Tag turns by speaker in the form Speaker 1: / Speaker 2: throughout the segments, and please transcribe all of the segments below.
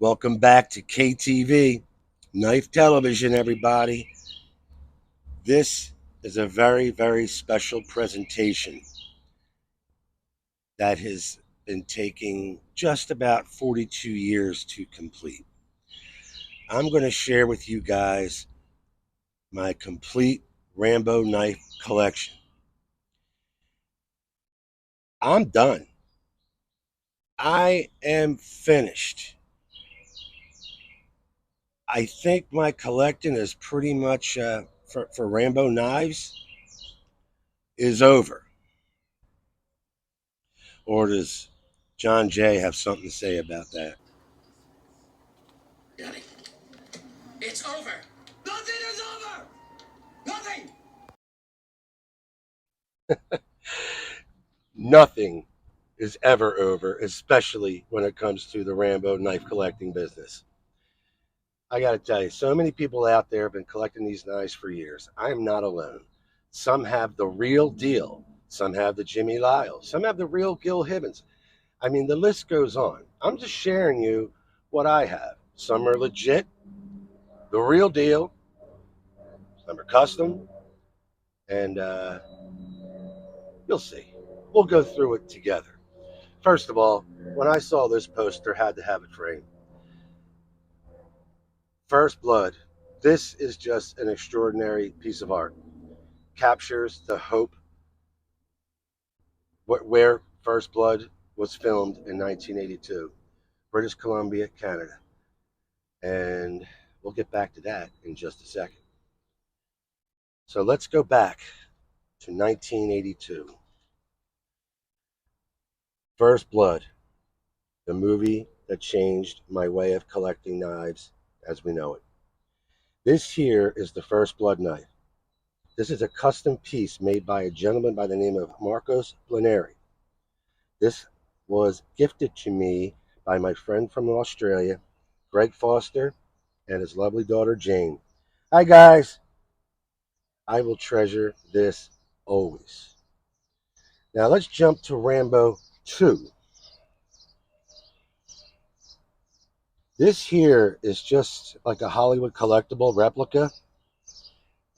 Speaker 1: Welcome back to KTV, Knife Television, everybody. This is a very, very special presentation that has been taking just about 42 years to complete. I'm going to share with you guys my complete Rambo knife collection. I'm done. I am finished. I think my collecting is pretty much for Rambo knives is over. Or does John Jay have something to say about that?
Speaker 2: Johnny, it's over. Nothing is over. Nothing.
Speaker 1: Nothing is ever over, especially when it comes to the Rambo knife collecting business. I got to tell you, so many people out there have been collecting these knives for years. I am not alone. Some have the real deal. Some have the Jimmy Lyles. Some have the real Gil Hibbons. I mean, the list goes on. I'm just sharing you what I have. Some are legit, the real deal. Some are custom, and you'll see. We'll go through it together. First of all, when I saw this poster, had to have it framed. First Blood. This is just an extraordinary piece of art. Captures the hope where First Blood was filmed in 1982, British Columbia, Canada. And we'll get back to that in just a second. So let's go back to 1982. First Blood, the movie that changed my way of collecting knives as we know it. This here is the First Blood knife. This is a custom piece made by a gentleman by the name of Marcos Blaneri. This was gifted to me by my friend from Australia, Greg Foster, and his lovely daughter, Jane. Hi, guys. I will treasure this always. Now, let's jump to Rambo 2. This here is just like a Hollywood collectible replica,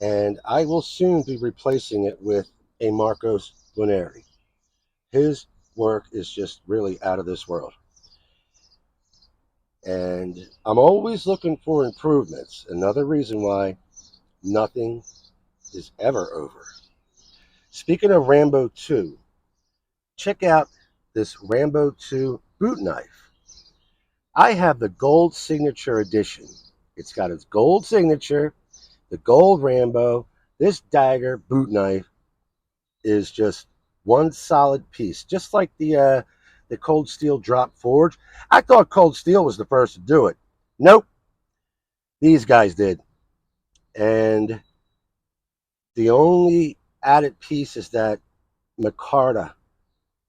Speaker 1: and I will soon be replacing it with a Marcos Blaneri. His work is just really out of this world. And I'm always looking for improvements. Another reason why nothing is ever over. Speaking of Rambo 2, check out this Rambo 2 boot knife. I have the gold signature edition. It's got its gold signature, the gold Rambo. This dagger boot knife is just one solid piece, just like the Cold Steel Drop Forge. I thought Cold Steel was the first to do it. Nope, these guys did. And the only added piece is that micarta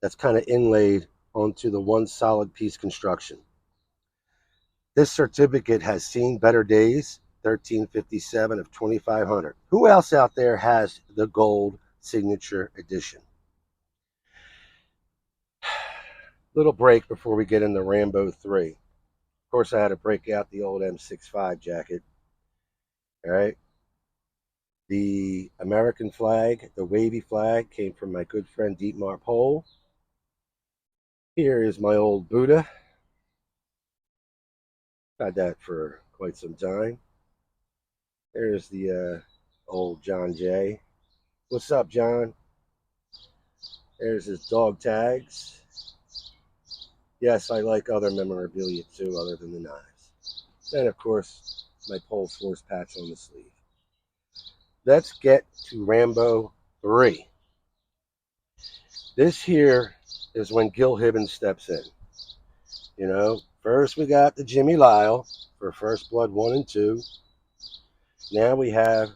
Speaker 1: that's kind of inlaid onto the one solid piece construction. This certificate has seen better days, 1357 of 2500. Who else out there has the gold signature edition? Little break before we get into Rambo 3. Of course, I had to break out the old M65 jacket. All right. The American flag, the wavy flag, came from my good friend Dietmar Pohl. Here is my old Buddha. Had that for quite some time. There's the old John Jay. What's up, John? There's his dog tags. Yes, I like other memorabilia too, other than the knives. And of course, my Pole Force patch on the sleeve. Let's get to Rambo 3. This here is when Gil Hibbons steps in. You know, first we got the Jimmy Lyle for First Blood 1 and 2. Now we have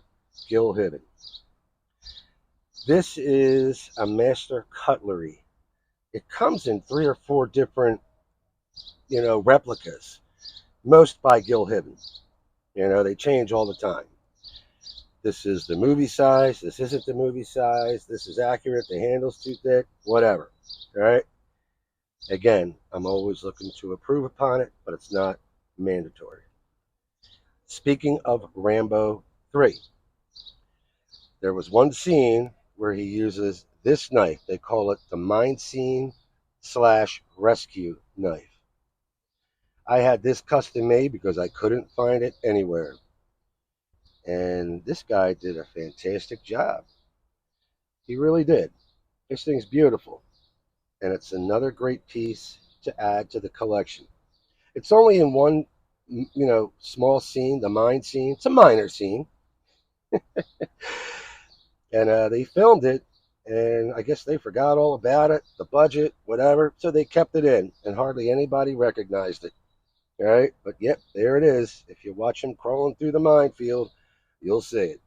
Speaker 1: Gil Hibbons. This is a master cutlery. It comes in 3 or 4 different, replicas, most by Gil Hibbons. They change all the time. This is the movie size. This isn't the movie size. This is accurate. The handle's too thick. Whatever. All right? Again, I'm always looking to improve upon it, but it's not mandatory. Speaking of Rambo 3, there was one scene where he uses this knife. They call it the mine scene slash rescue knife. I had this custom made because I couldn't find it anywhere. And this guy did a fantastic job. He really did. This thing's beautiful. And it's another great piece to add to the collection. It's only in one, small scene, the mine scene. It's a minor scene. And they filmed it, and I guess they forgot all about it, the budget, whatever, so they kept it in, and hardly anybody recognized it. All right, but yep, there it is. If you watch him crawling through the minefield, you'll see it.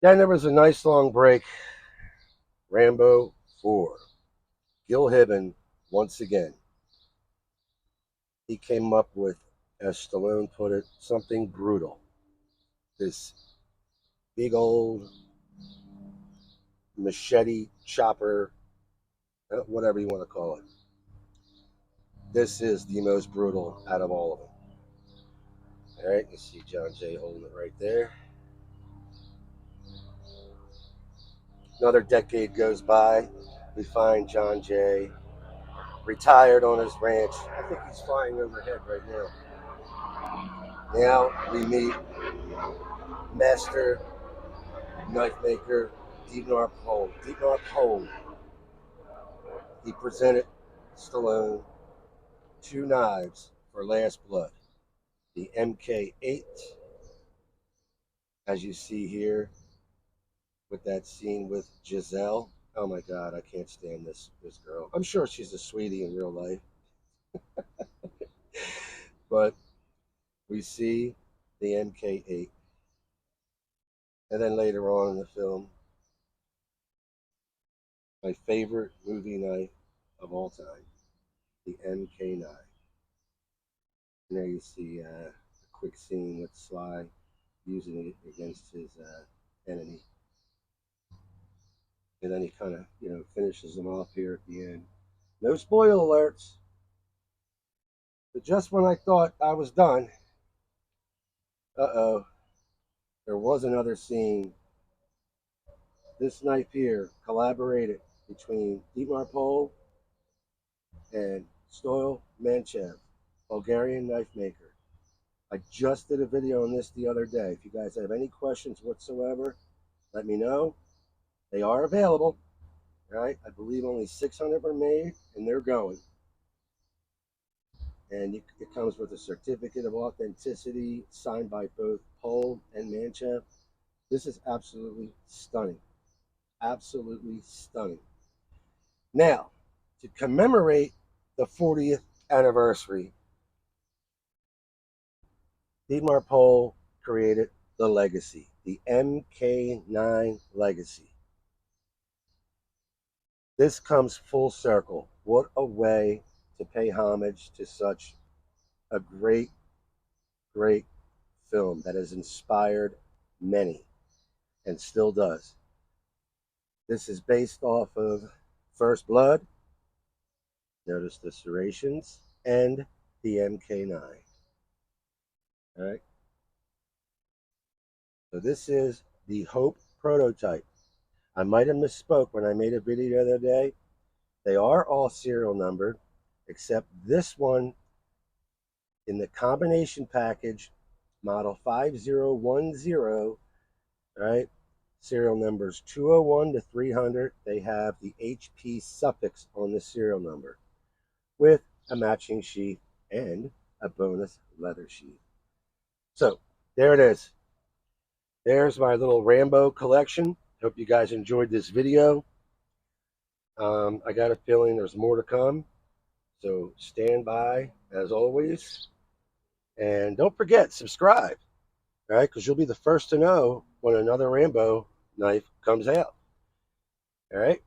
Speaker 1: Then there was a nice long break. Rambo 4. Gil Hibben, once again. He came up with, as Stallone put it, something brutal. This big old machete chopper, whatever you want to call it. This is the most brutal out of all of them. All right, you see John Jay holding it right there. Another decade goes by. We find John Jay retired on his ranch. I think he's flying overhead right now. Now we meet master knife maker Dietmar Pohl. Dietmar Pohl. He presented Stallone two knives for last blood. The MK9, as you see here, with that scene with Giselle. Oh my God, I can't stand this girl. I'm sure she's a sweetie in real life, but we see the MK9, and then later on in the film, my favorite movie knife of all time, the MK9. And there you see a quick scene with Sly using it against his enemy, and then he kind of finishes them off here at the end. No spoiler alerts. But just when I thought I was done, uh-oh, there was another scene. This knife here collaborated between Dietmar Pohl and Stoil Manchev, Bulgarian knife maker. I just did a video on this the other day. If you guys have any questions whatsoever, let me know. They are available, right? I believe only 600 were made, and they're going. And it comes with a certificate of authenticity signed by both Pohl and Manchev. This is absolutely stunning. Absolutely stunning. Now, to commemorate the 40th anniversary, Dietmar Pohl created the Legacy, the MK9 Legacy. This comes full circle. What a way to pay homage to such a great, great film that has inspired many and still does. This is based off of First Blood, notice the serrations, and the MK9. All right. So this is the Hope prototype. I might have misspoke when I made a video the other day. They are all serial numbered, except this one in the combination package, model 5010, right? Serial numbers 201 to 300. They have the HP suffix on the serial number with a matching sheath and a bonus leather sheath. So there it is. There's my little Rambo collection. Hope you guys enjoyed this video. I got a feeling there's more to come. So stand by as always. And don't forget, subscribe, right? Because you'll be the first to know when another Rambo knife comes out. All right?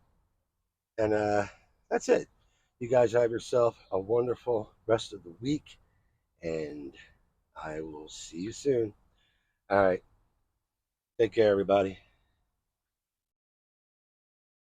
Speaker 1: And that's it. You guys have yourself a wonderful rest of the week. And I will see you soon. All right. Take care, everybody.